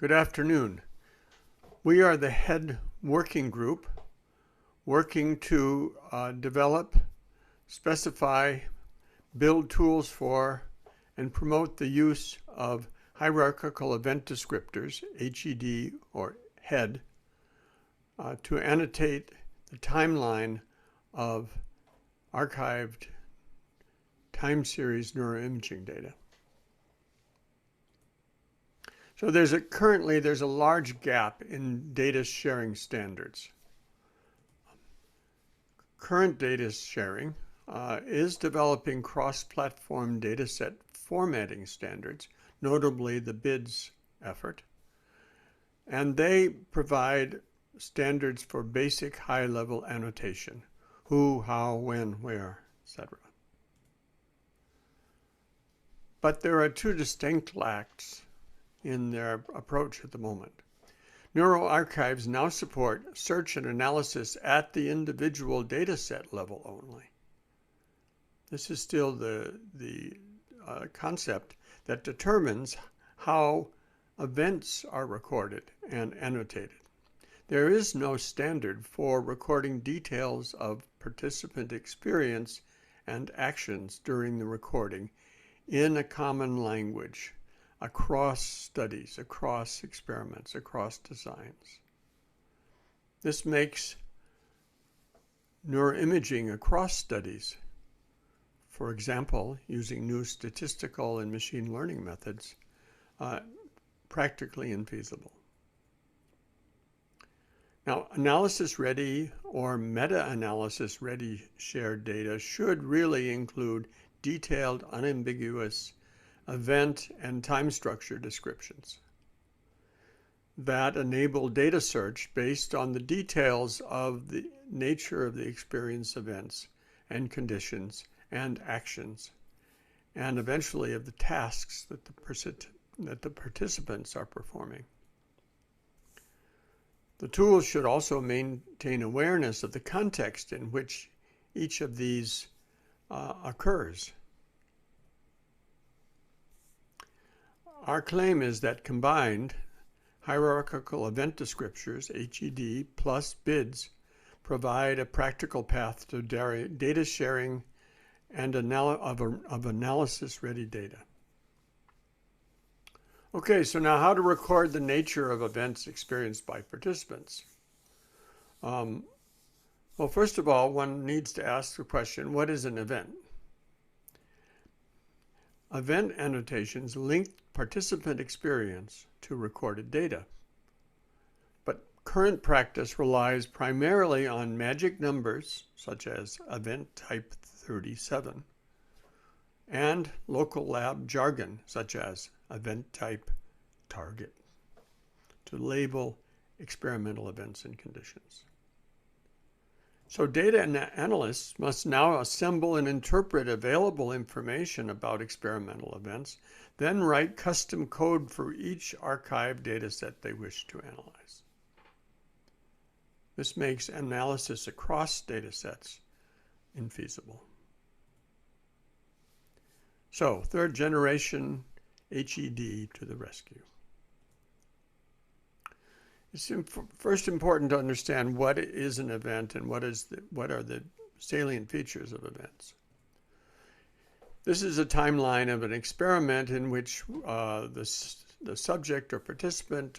Good afternoon. We are the HED Working Group working to develop, specify, build tools for, and promote the use of Hierarchical Event Descriptors, HED or HED, to annotate the timeline of archived time series neuroimaging data. So currently there's a large gap in data sharing standards. Current data sharing is developing cross-platform dataset formatting standards, notably the BIDS effort, and they provide standards for basic high-level annotation: who, how, when, where, etc. But there are two distinct lacks in their approach at the moment. NeuroArchives now support search and analysis at the individual dataset level only. This is still the concept that determines how events are recorded and annotated. There is no standard for recording details of participant experience and actions during the recording in a common language, across studies, across experiments, across designs. This makes neuroimaging across studies, for example, using new statistical and machine learning methods, practically infeasible. Now, analysis-ready or meta-analysis ready shared data should really include detailed, unambiguous event and time structure descriptions that enable data search based on the details of the nature of the experience events and conditions and actions, and eventually of the tasks that the participants are performing. The tools should also maintain awareness of the context in which each of these occurs. Our claim is that combined hierarchical event descriptors, HED plus BIDS, provide a practical path to data sharing and of analysis-ready data. Okay, so now how to record the nature of events experienced by participants. Well, first of all, one needs to ask the question, what is an event? Event annotations link participant experience to recorded data. But current practice relies primarily on magic numbers, such as event type 37, and local lab jargon, such as event type target, to label experimental events and conditions. So data analysts must now assemble and interpret available information about experimental events, then write custom code for each archived dataset they wish to analyze. This makes analysis across datasets infeasible. So, third generation HED to the rescue. It's first important to understand what is an event and what are the salient features of events. This is a timeline of an experiment in which the subject or participant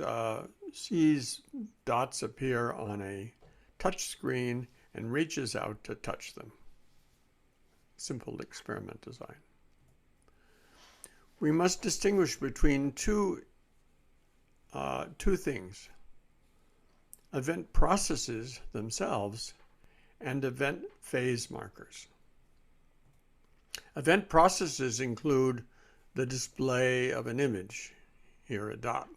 sees dots appear on a touch screen and reaches out to touch them. Simple experiment design. We must distinguish between two things: event processes themselves and event phase markers. Event processes include the display of an image, here a dot,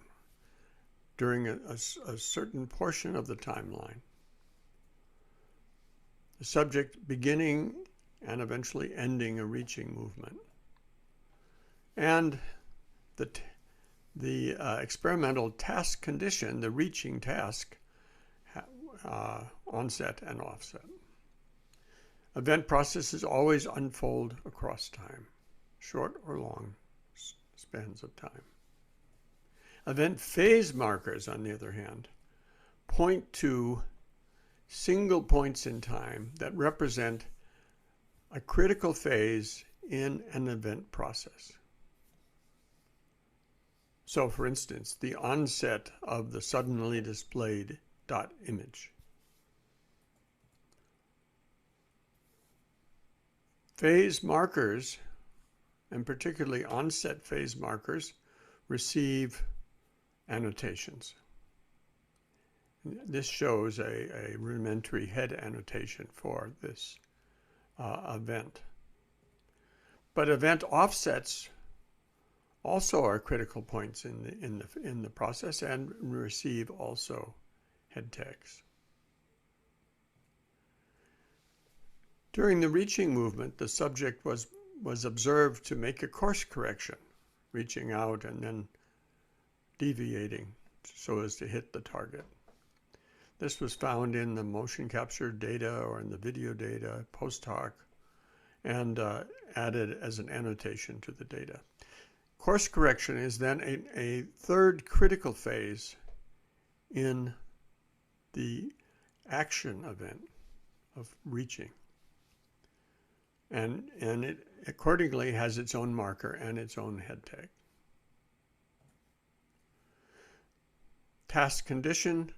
during a certain portion of the timeline. The subject beginning and eventually ending a reaching movement. And the experimental task condition, the reaching task, onset and offset. Event processes always unfold across time, short or long spans of time. Event phase markers, on the other hand, point to single points in time that represent a critical phase in an event process. So, for instance, the onset of the suddenly displayed dot image. Phase markers, and particularly onset phase markers, receive annotations. This shows a rudimentary head annotation for this event. But event offsets also are critical points in the process and receive also head tags. During the reaching movement, the subject was observed to make a course correction, reaching out and then deviating so as to hit the target. This was found in the motion capture data or in the video data post hoc and added as an annotation to the data. Course correction is then a third critical phase in the action event of reaching. And it accordingly has its own marker and its own head tag. Task condition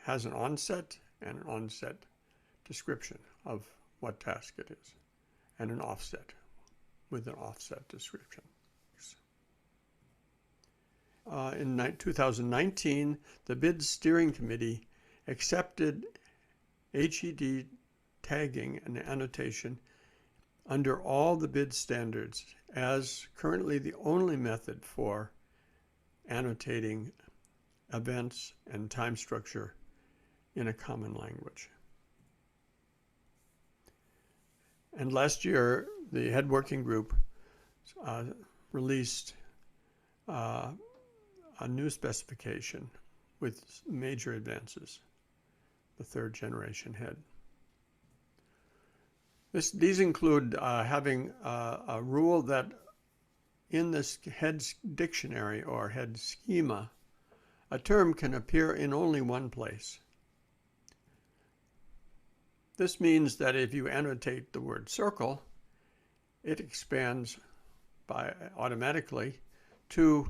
has an onset and an onset description of what task it is, and an offset with an offset description. In 2019, the BIDS Steering Committee accepted HED tagging and annotation under all the BIDS standards as currently the only method for annotating events and time structure in a common language. And last year, the HED Working Group released a new specification with major advances, the third generation HED. These include having a rule that in this HED dictionary or HED schema, a term can appear in only one place. This means that if you annotate the word circle, it expands automatically to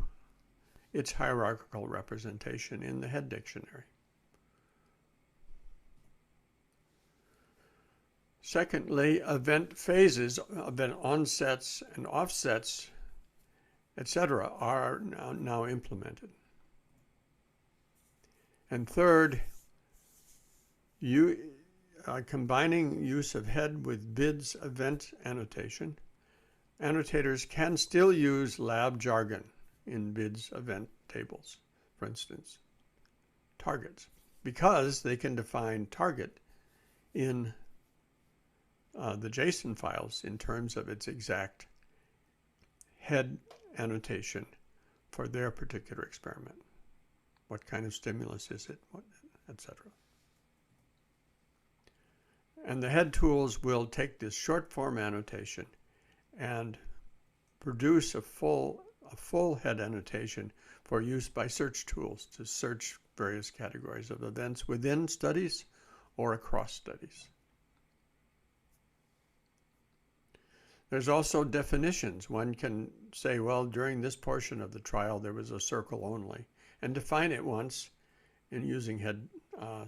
its hierarchical representation in the HED dictionary. Secondly, event phases, event onsets and offsets, etc., are now implemented. And third, combining use of HED with BIDS event annotation, annotators can still use lab jargon in BIDS event tables, for instance, targets, because they can define target in the JSON files in terms of its exact HED annotation for their particular experiment. What kind of stimulus is it, etc. And the HED tools will take this short form annotation and produce a full HED annotation for use by search tools to search various categories of events within studies or across studies. There's also definitions. One can say, well, during this portion of the trial, there was a circle only, and define it once in using HED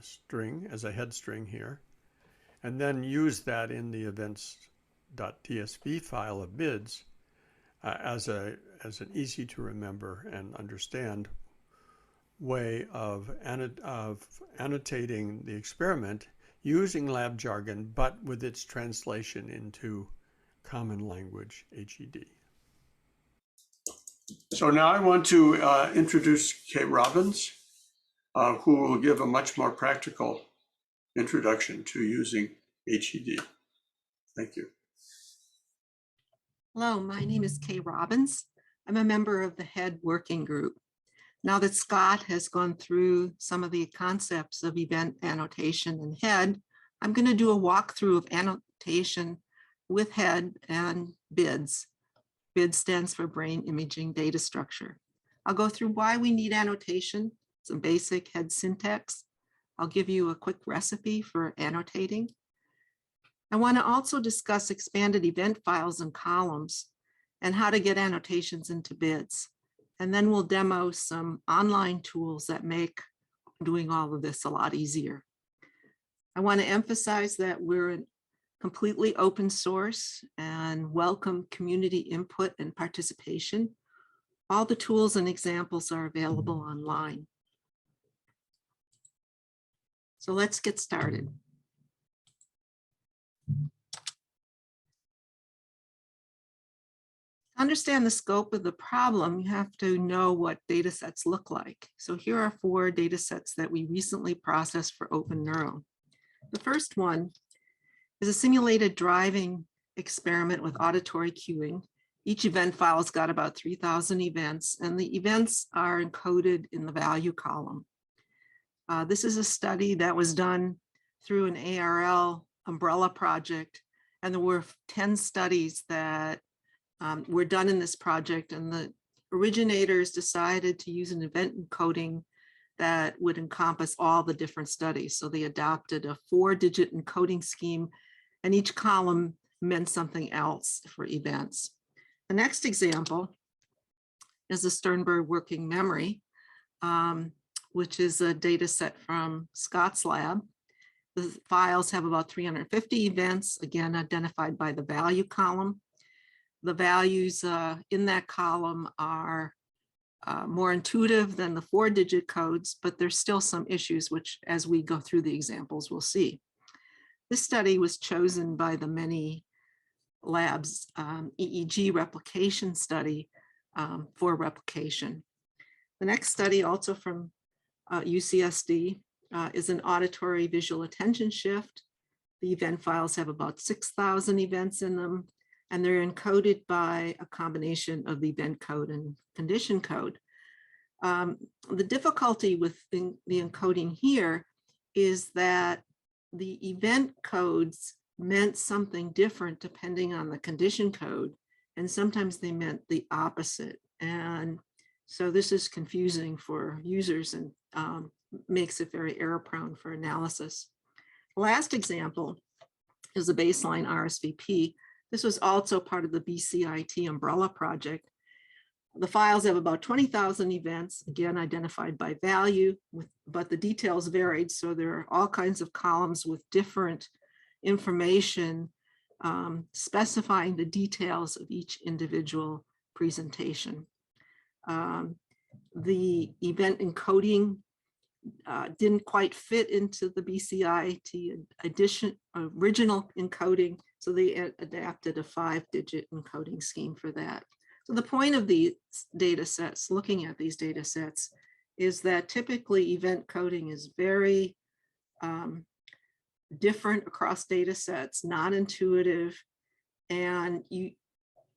string as a HED string here, and then use that in the events.tsv file of BIDS as an easy to remember and understand way of annotating the experiment using lab jargon, but with its translation into common language HED. So now I want to introduce Kay Robbins, who will give a much more practical introduction to using HED. Thank you. Hello, my name is Kay Robbins. I'm a member of the HED Working Group. Now that Scott has gone through some of the concepts of event annotation and HED, I'm going to do a walkthrough of annotation with HED and BIDS. BIDS stands for Brain Imaging Data Structure. I'll go through why we need annotation, some basic HED syntax. I'll give you a quick recipe for annotating. I want to also discuss expanded event files and columns and how to get annotations into BIDS. And then we'll demo some online tools that make doing all of this a lot easier. I want to emphasize that we're completely open source and welcome community input and participation. All the tools and examples are available online. So let's get started. To understand the scope of the problem, you have to know what data sets look like. So here are 4 data sets that we recently processed for OpenNeuro. The first one is a simulated driving experiment with auditory cueing. Each event file's got about 3,000 events, and the events are encoded in the value column. This is a study that was done through an ARL umbrella project, and there were 10 studies that were done in this project, and the originators decided to use an event encoding that would encompass all the different studies. So they adopted a 4-digit encoding scheme, and each column meant something else for events. The next example is the Sternberg working memory, which is a data set from Scott's lab. The files have about 350 events, again, identified by the value column. The values in that column are more intuitive than the 4-digit codes, but there's still some issues, which as we go through the examples, we'll see. This study was chosen by the many labs EEG replication study for replication. The next study, also from UCSD, is an auditory visual attention shift. The event files have about 6,000 events in them, and they're encoded by a combination of the event code and condition code. The difficulty with the encoding here is that the event codes meant something different depending on the condition code, and sometimes they meant the opposite. And so this is confusing for users and makes it very error prone for analysis. The last example is a baseline RSVP. This was also part of the BCIT umbrella project. The files have about 20,000 events, again, identified by value, but the details varied. So there are all kinds of columns with different information specifying the details of each individual presentation. The event encoding didn't quite fit into the BCIT original encoding, so they adapted a 5-digit encoding scheme for that. So the point of these data sets, looking at these data sets, is that typically event coding is very different across data sets, not intuitive, and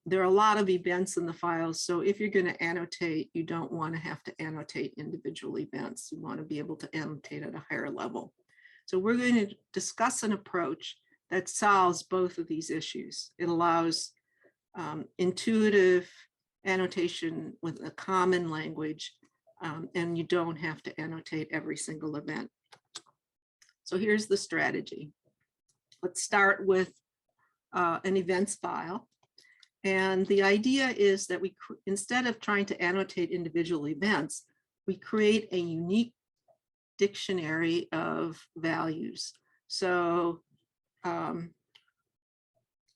there are a lot of events in the files. So if you're going to annotate, you don't want to have to annotate individual events. You want to be able to annotate at a higher level. So we're going to discuss an approach that solves both of these issues. It allows intuitive annotation with a common language, and you don't have to annotate every single event. So here's the strategy. Let's start with an events file. And the idea is that we, instead of trying to annotate individual events, we create a unique dictionary of values. So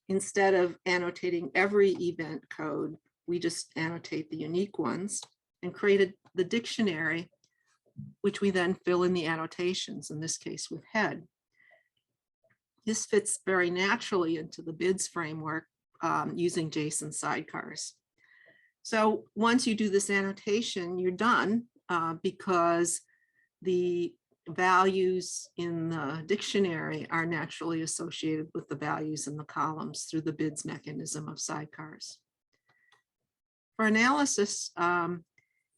instead of annotating every event code, we just annotate the unique ones and created the dictionary, which we then fill in the annotations, in this case with HED. This fits very naturally into the BIDS framework using JSON sidecars. So once you do this annotation, you're done because the values in the dictionary are naturally associated with the values in the columns through the BIDS mechanism of sidecars. For analysis,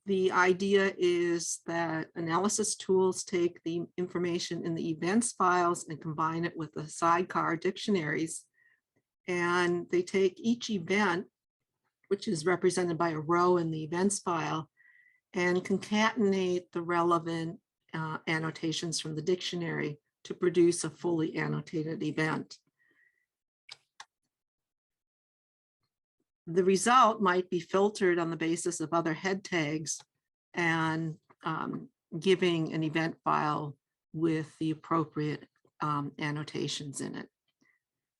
the idea is that analysis tools take the information in the events files and combine it with the sidecar dictionaries. And they take each event, which is represented by a row in the events file, and concatenate the relevant annotations from the dictionary to produce a fully annotated event. The result might be filtered on the basis of other head tags and giving an event file with the appropriate annotations in it.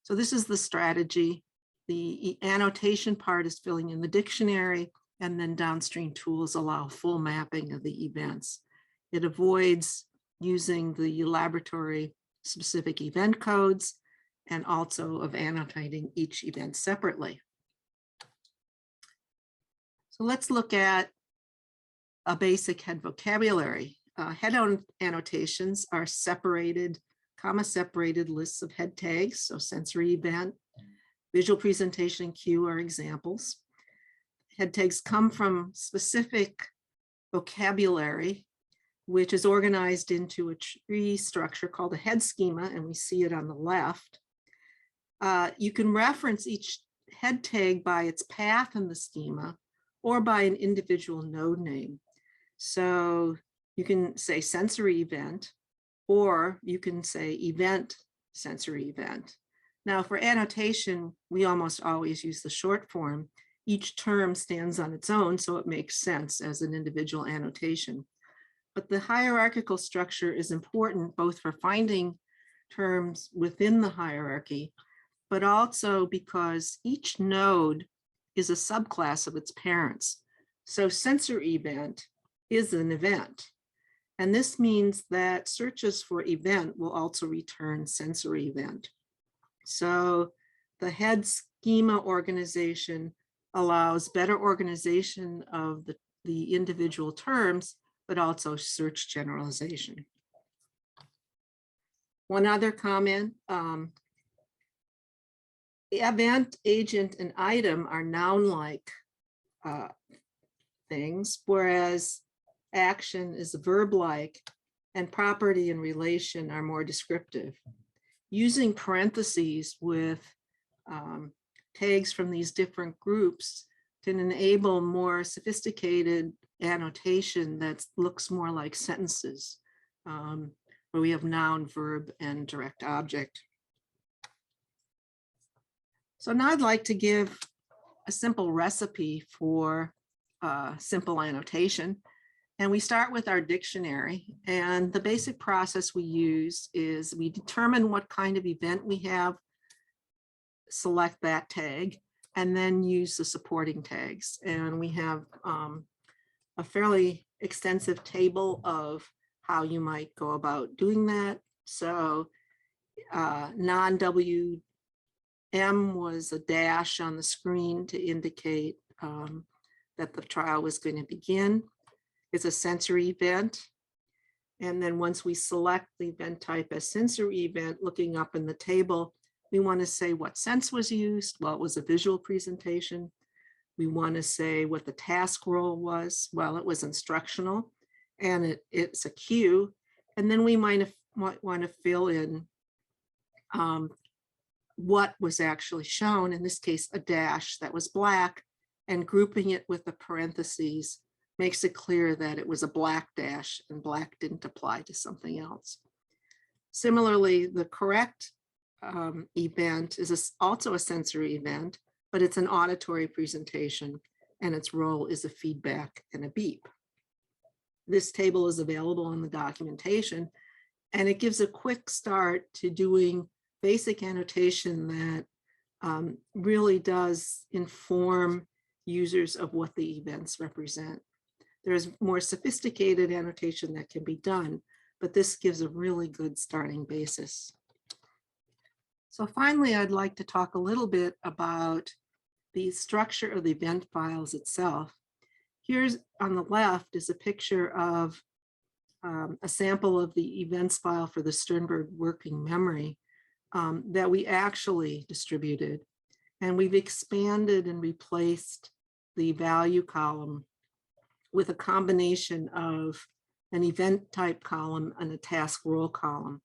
So this is the strategy. The annotation part is filling in the dictionary, and then downstream tools allow full mapping of the events. It avoids using the laboratory specific event codes and also of annotating each event separately. So let's look at a basic HED vocabulary. HED annotations are separated, comma-separated lists of head tags, so sensory event, visual presentation, and cue are examples. Head tags come from specific vocabulary, which is organized into a tree structure called a head schema, and we see it on the left. You can reference each head tag by its path in the schema or by an individual node name. So you can say sensory event, or you can say event sensory event. Now for annotation, we almost always use the short form. Each term stands on its own, so it makes sense as an individual annotation. But the hierarchical structure is important both for finding terms within the hierarchy, but also because each node is a subclass of its parents. So sensory event is an event. And this means that searches for event will also return sensory event. So the head schema organization allows better organization of the individual terms, but also search generalization. One other comment, the event, agent, and item are noun-like things, whereas action is verb-like, and property and relation are more descriptive. Using parentheses with tags from these different groups can enable more sophisticated annotation that looks more like sentences, where we have noun, verb, and direct object. So now I'd like to give a simple recipe for simple annotation. And we start with our dictionary, and the basic process we use is we determine what kind of event we have, select that tag, and then use the supporting tags. And we have a fairly extensive table of how you might go about doing that. So non-WM was a dash on the screen to indicate that the trial was going to begin. It's a sensory event. And then once we select the event type as sensory event, looking up in the table, we want to say what sense was used. Well, it was a visual presentation. We want to say what the task role was. Well, it was instructional, and it's a cue. And then we might want to fill in what was actually shown, in this case, a dash that was black, and grouping it with the parentheses makes it clear that it was a black dash and black didn't apply to something else. Similarly, the correct event is also a sensory event, but it's an auditory presentation, and its role is a feedback and a beep. This table is available in the documentation, and it gives a quick start to doing basic annotation that really does inform users of what the events represent. There's more sophisticated annotation that can be done, but this gives a really good starting basis. So finally, I'd like to talk a little bit about the structure of the event files itself. Here's on the left is a picture of a sample of the events file for the Sternberg working memory that we actually distributed. And we've expanded and replaced the value column with a combination of an event type column and a task role column.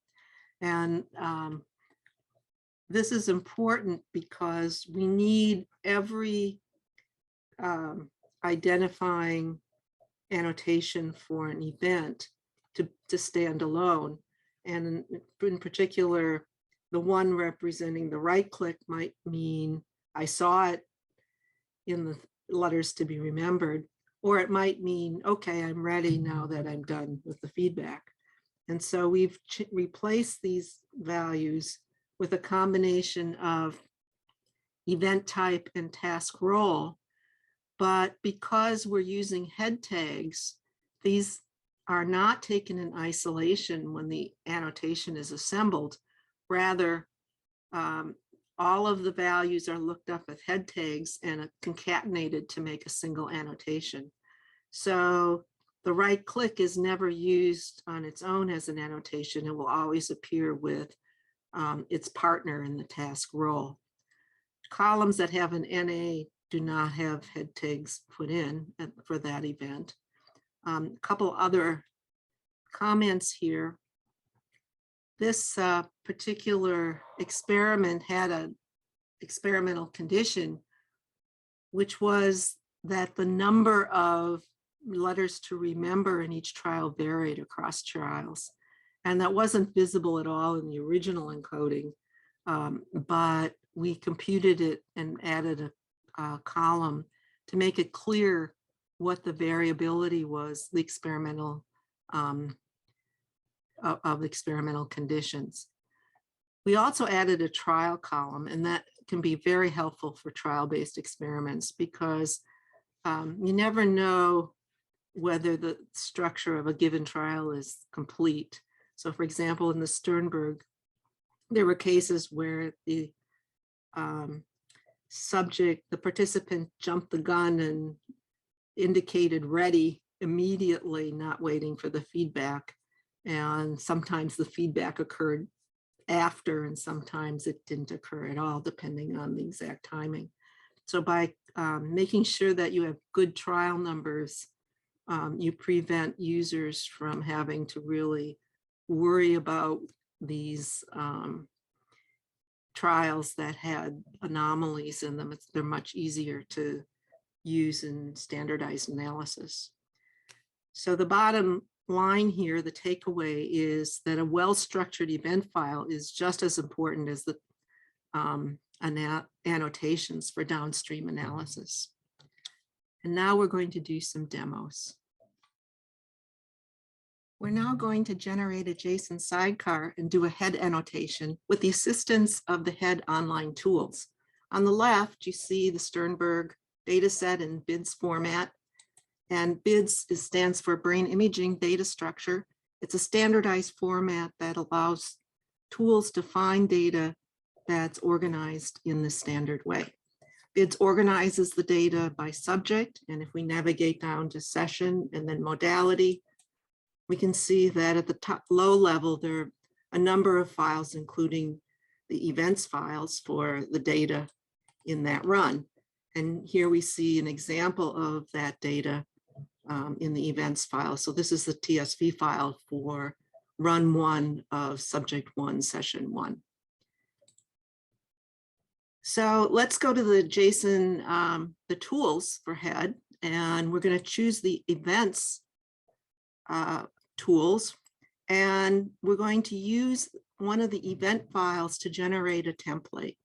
And this is important because we need every identifying annotation for an event to stand alone. And in particular, the one representing the right click might mean I saw it in the letters to be remembered, or it might mean, okay, I'm ready now that I'm done with the feedback. And so we've replaced these values with a combination of event type and task role. But because we're using head tags, these are not taken in isolation when the annotation is assembled. Rather, all of the values are looked up with head tags and concatenated to make a single annotation. So the right click is never used on its own as an annotation. It will always appear with its partner in the task role. Columns that have an NA do not have head tags put in for that event. A couple other comments here. This particular experiment had an experimental condition, which was that the number of letters to remember in each trial varied across trials. And that wasn't visible at all in the original encoding, but we computed it and added a column to make it clear what the variability was, the experimental of experimental conditions. We also added a trial column, and that can be very helpful for trial-based experiments because you never know whether the structure of a given trial is complete. So for example, in the Sternberg, there were cases where the the participant jumped the gun and indicated ready immediately, not waiting for the feedback. And sometimes the feedback occurred after, and sometimes it didn't occur at all, depending on the exact timing. So by making sure that you have good trial numbers, you prevent users from having to really worry about these trials that had anomalies in them. They're much easier to use in standardized analysis. So the bottom line here, the takeaway is that a well-structured event file is just as important as the annotations for downstream analysis. And now we're going to do some demos. We're now going to generate a JSON sidecar and do a head annotation with the assistance of the HED online tools. On the left, you see the Sternberg dataset in BIDS format. And BIDS stands for Brain Imaging Data Structure. It's a standardized format that allows tools to find data that's organized in the standard way. BIDS organizes the data by subject, and if we navigate down to session and then modality, we can see that at the top low level, there are a number of files, including the events files for the data in that run. And here we see an example of that data in the events file. So this is the TSV file for run 1 of subject 1, session 1. So let's go to the JSON, the tools for HED, and we're going to choose the events tools, and we're going to use one of the event files to generate a template.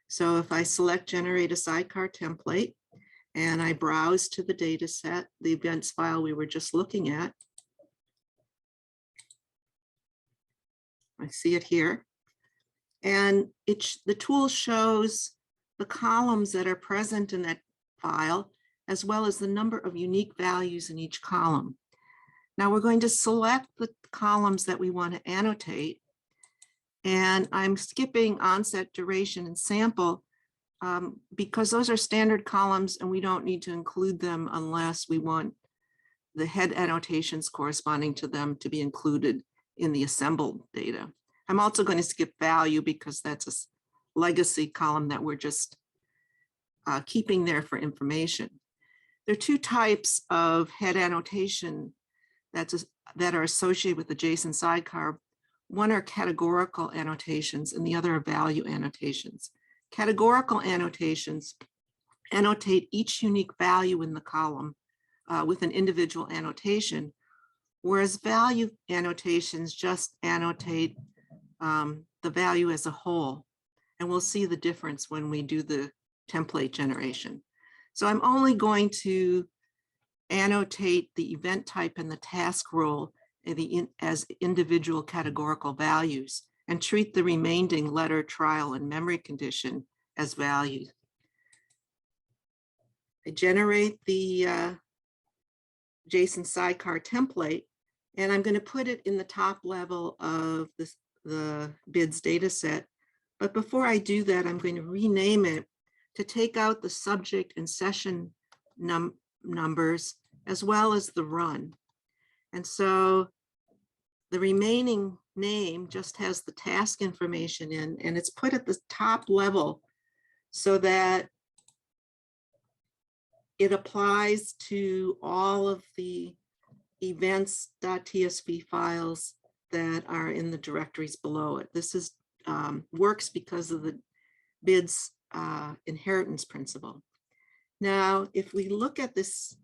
So if I select generate a sidecar template and I browse to the data set, the events file we were just looking at, I see it here. And the tool shows the columns that are present in that file, as well as the number of unique values in each column. Now we're going to select the columns that we want to annotate. And I'm skipping onset, duration, and sample because those are standard columns and we don't need to include them unless we want the head annotations corresponding to them to be included in the assembled data. I'm also going to skip value because that's a legacy column that we're just keeping there for information. There are two types of head annotation that are associated with the JSON sidecar. One are categorical annotations and the other are value annotations. Categorical annotations annotate each unique value in the column with an individual annotation, whereas value annotations just annotate the value as a whole. And we'll see the difference when we do the template generation. So I'm only going to annotate the event type and the task role as individual categorical values and treat the remaining letter, trial, and memory condition as values. I generate the JSON sidecar template, and I'm going to put it in the top level of the BIDS dataset. But before I do that, I'm going to rename it to take out the subject and session numbers as well as the run. And so the remaining name just has the task information in, and it's put at the top level so that it applies to all of the events.tsv files that are in the directories below it. This is works because of the BIDS inheritance principle. Now, if we look at this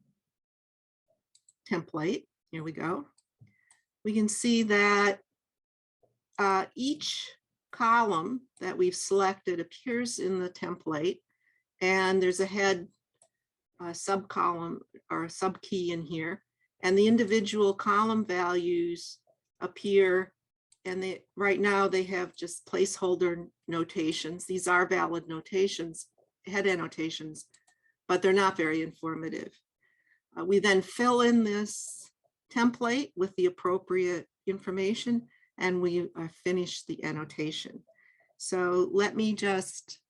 template, here we go, we can see that each column that we've selected appears in the template, and there's a head subcolumn or a subkey in here, and the individual column values appear, and right now they have just placeholder notations. These are valid notations, head annotations, but they're not very informative. We then fill in this template with the appropriate information, and we finish the annotation. So let me just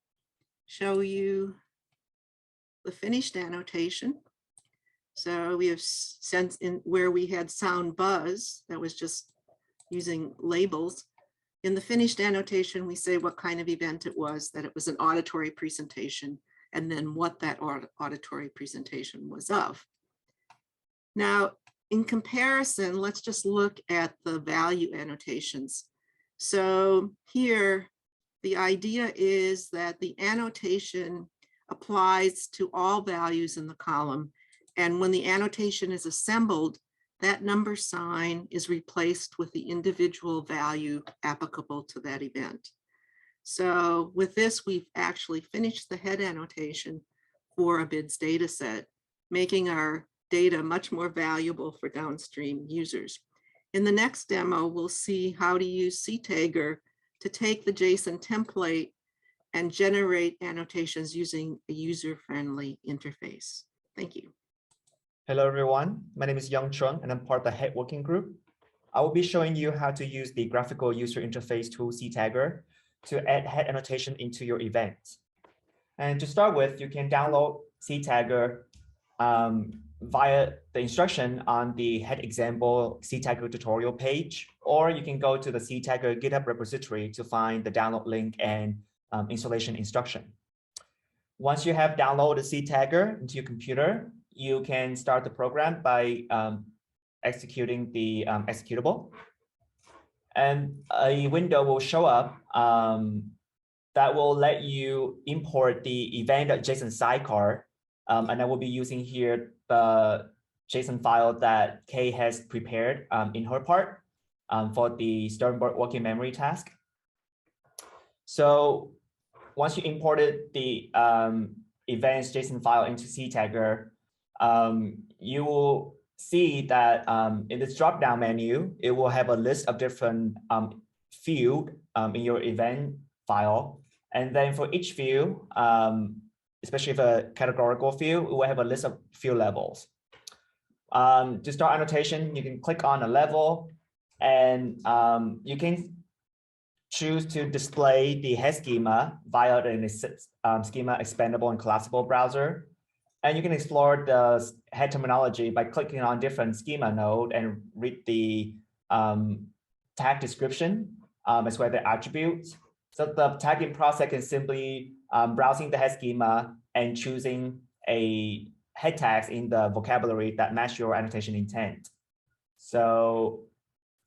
show you the finished annotation. So we have sense in where we had sound buzz, that was just using labels. In the finished annotation, we say what kind of event it was, that it was an auditory presentation, and then what that auditory presentation was of. Now, in comparison, let's just look at the value annotations. So here, the idea is that the annotation applies to all values in the column. And when the annotation is assembled, that number sign is replaced with the individual value applicable to that event. So with this, we've actually finished the head annotation for a BIDS dataset, making our data much more valuable for downstream users. In the next demo, we'll see how to use CTagger to take the JSON template and generate annotations using a user-friendly interface. Thank you. Hello, everyone. My name is Young Chung, and I'm part of the HED Working Group. I will be showing you how to use the graphical user interface tool CTagger to add head annotation into your event. And to start with, you can download CTagger via the instruction on the head example CTagger tutorial page, or you can go to the CTagger GitHub repository to find the download link and installation instruction. Once you have downloaded CTagger into your computer, you can start the program by executing the executable. And a window will show up that will let you import the event.json sidecar. And I will be using here the JSON file that Kay has prepared in her part for the Sternberg working memory task. So once you imported the events JSON file into CTagger, you will see that in this drop-down menu, it will have a list of different fields in your event file. And then for each field, especially for a categorical field, it will have a list of field levels. To start annotation, you can click on a level, and you can choose to display the head schema via the schema expandable and collapsible browser. And you can explore the head terminology by clicking on different schema node and read the tag description as well as the attributes. So the tagging process is simply browsing the head schema and choosing a head tags in the vocabulary that match your annotation intent. So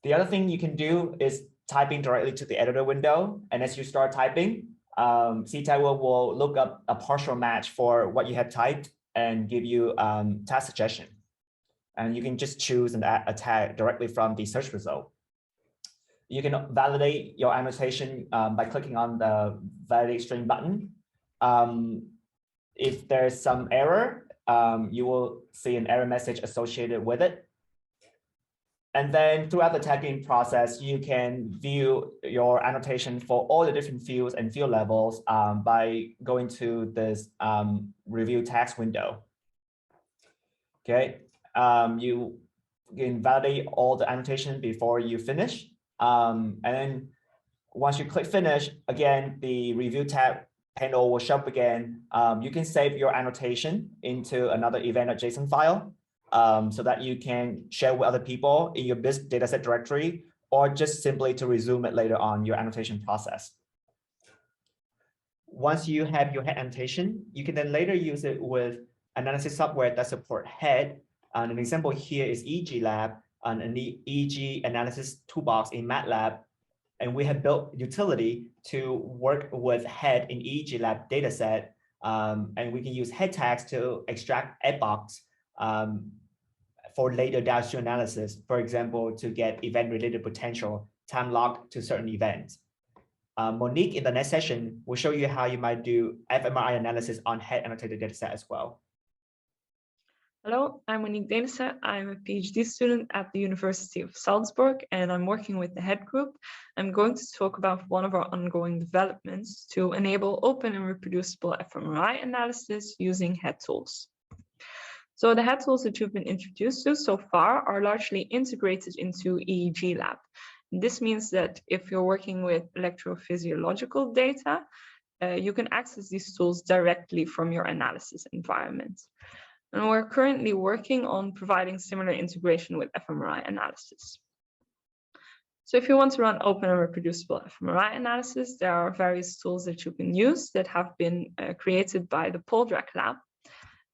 the other thing you can do is typing directly to the editor window. And as you start typing, CTagger will look up a partial match for what you have typed and give you task suggestion. and you can just choose a tag directly from the search result. You can validate your annotation by clicking on the validate string button. If there's some error, you will see an error message associated with it. And then throughout the tagging process, you can view your annotation for all the different fields and field levels by going to this review tags window. Okay, you can validate all the annotation before you finish. And then once you click finish, again, the review tab panel will show up again. You can save your annotation into another event.json file so that you can share with other people in your BIDS dataset directory, or just simply to resume it later on your annotation process. Once you have your HED annotation, you can then later use it with analysis software that support HED. And an example here is EEG Lab and an EEG analysis toolbox in MATLAB. And we have built utility to work with HED in EEG Lab dataset. And we can use HED tags to extract epochs for later downstream analysis, for example, to get event-related potential time locked to certain events. Monique in the next session will show you how you might do fMRI analysis on HED annotated dataset as well. Hello, I'm Monique Dataset. I'm a PhD student at the University of Salzburg, and I'm working with the HED group. I'm going to talk about one of our ongoing developments to enable open and reproducible fMRI analysis using HED tools. So the HED tools that you've been introduced to so far are largely integrated into EEG Lab. This means that if you're working with electrophysiological data, you can access these tools directly from your analysis environment. And we're currently working on providing similar integration with fMRI analysis. So if you want to run open and reproducible fMRI analysis, there are various tools that you can use that have been created by the Poldrack Lab.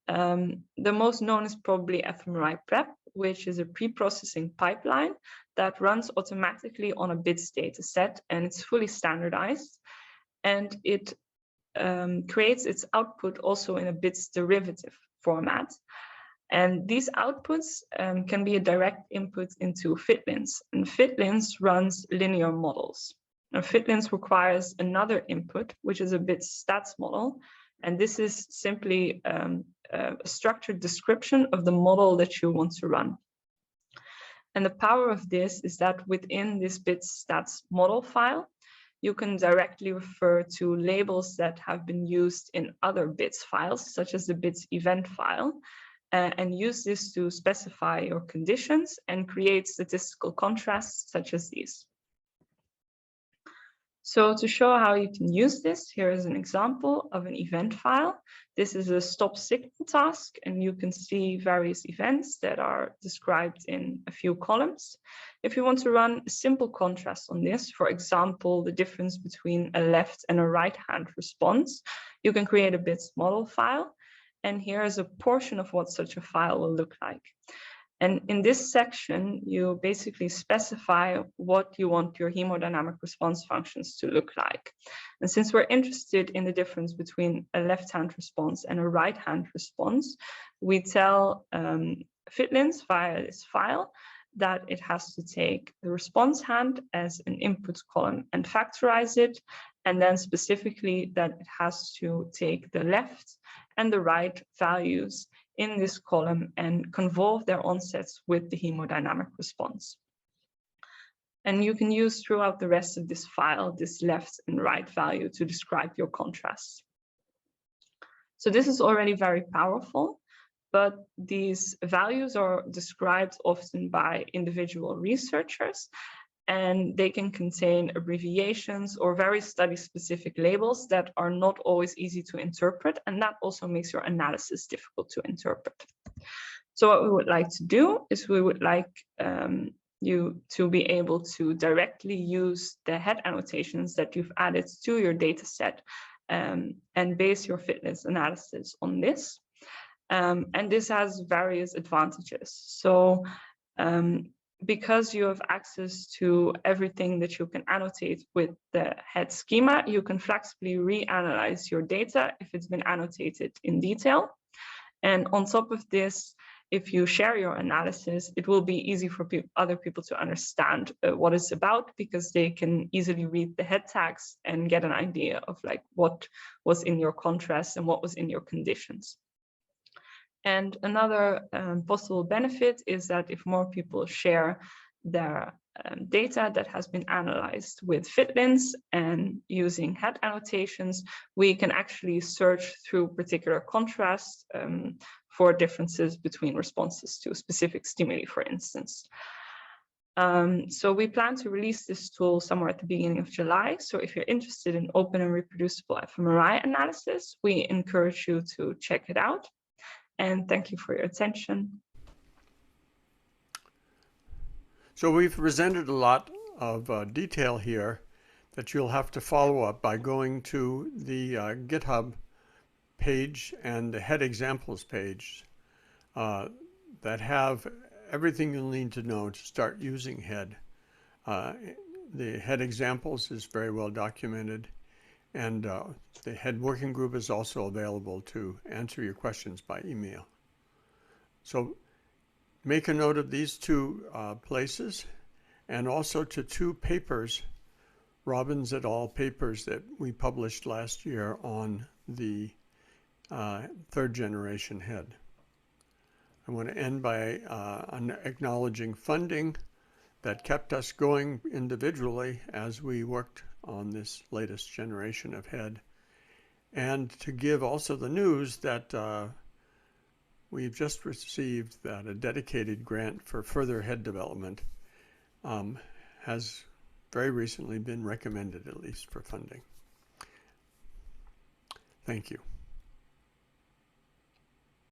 The most known is probably fMRI Prep, which is a pre-processing pipeline that runs automatically on a BIDS dataset, and it's fully standardized. And it creates its output also in a BIDS derivative format. And these outputs can be a direct input into FitLins. And FitLins runs linear models. Now, FitLins requires another input, which is a BIDS stats model. And this is simply a structured description of the model that you want to run. And the power of this is that within this BIDS stats model file, you can directly refer to labels that have been used in other BIDS files, such as the BIDS event file, and use this to specify your conditions and create statistical contrasts such as these. So to show how you can use this, here is an example of an event file. This is a stop signal task, and you can see various events that are described in a few columns. If you want to run a simple contrast on this, for example, the difference between a left and a right-hand response, you can create a BIDS model file. And here is a portion of what such a file will look like. And in this section, you basically specify what you want your hemodynamic response functions to look like. And since we're interested in the difference between a left-hand response and a right-hand response, we tell FitLins via this file that it has to take the response hand as an input column and factorize it, and then specifically that it has to take the left and the right values in this column and convolve their onsets with the hemodynamic response. And you can use throughout the rest of this file, this left and right value to describe your contrasts. So this is already very powerful, but these values are described often by individual researchers, and they can contain abbreviations or very study-specific labels that are not always easy to interpret, and that also makes your analysis difficult to interpret. So what we would like to do is we would like you to be able to directly use the HED annotations that you've added to your data set and base your fitness analysis on this. And this has various advantages. So because you have access to everything that you can annotate with the HED schema, you can flexibly reanalyze your data if it's been annotated in detail. And on top of this, if you share your analysis, it will be easy for other people to understand what it's about, because they can easily read the head tags and get an idea of like what was in your contrast and what was in your conditions. And another possible benefit is that if more people share their data that has been analyzed with FitLins and using head annotations, we can actually search through particular contrasts for differences between responses to specific stimuli, for instance. So we plan to release this tool somewhere at the beginning of July. So if you're interested in open and reproducible fMRI analysis, we encourage you to check it out. And thank you for your attention. So we've presented a lot of detail here that you'll have to follow up by going to the GitHub page and the HED examples page that have everything you'll need to know to start using HED. The HED examples is very well documented, and the HED Working Group is also available to answer your questions by email. So make a note of these two places, and also to two papers, Robbins et al. Papers that we published last year on the third generation HED. I want to end by acknowledging funding that kept us going individually as we worked on this latest generation of HED, and to give also the news that we've just received that a dedicated grant for further HED development has very recently been recommended, at least for funding. Thank you.